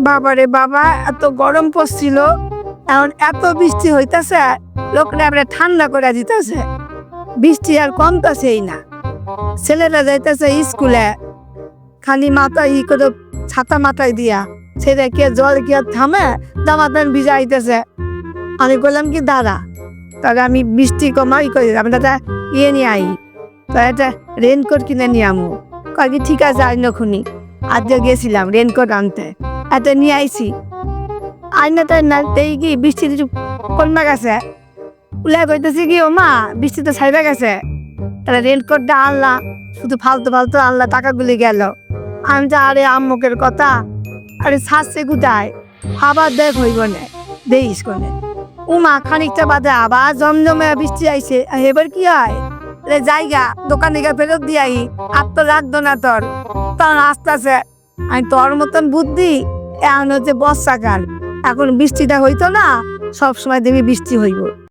বাবারে বাবা, এত গরম পড়ছিল, এখন এত বৃষ্টি হইতাছে, লোকরা আমরা ঠান্ডা করে দিতেছে। বৃষ্টি আর কমতেছেই না। ছেলেরা যাইতেছে স্কুলে, খালি মাথায় করে ছাতা মাথায় দিয়া, ছেলে কে জল কি আর থামে, দামাদান ভিজাইতেছে। আমি বললাম কি দাদা, তাহলে আমি বৃষ্টি কমাই করি, আমি দাদা নিয়ে আই, তো একটা রেনকোট কিনে নিয়ে আমু। কয়েকদিন ঠিক আছে, আই নখুনি আজকে গেছিলাম রেনকোট আনতে, এত নিয়ে আইছি। আইনা তাই না এই কি বৃষ্টি কমে গেছে, উল্লেখ কইতেছি কি ও মা বৃষ্টি তো ছাইবে গেছে, তাহলে রেনকোটটা আনলাম, শুধু ফালতু ফালতু আনলা, টাকাগুলি গেল। আমি তো আরে আম্মুকের কথা, আরে ছাড়ছে কোথায়, আবার দেখ হইব না, দেখিস কোনে। উমা খানিকটা বাদে আবার জমজমে বৃষ্টি আইছে, এবার কি হয় জায়গা দোকানে গিয়ে ফেরত দিয়াই, আর তো রাখতো না তোর, তখন আসতেছে। আমি তোর মতন বুদ্ধি, এখন হচ্ছে বর্ষাকাল, এখন বৃষ্টিটা হইতো না, সবসময় দেখবি বৃষ্টি হইব।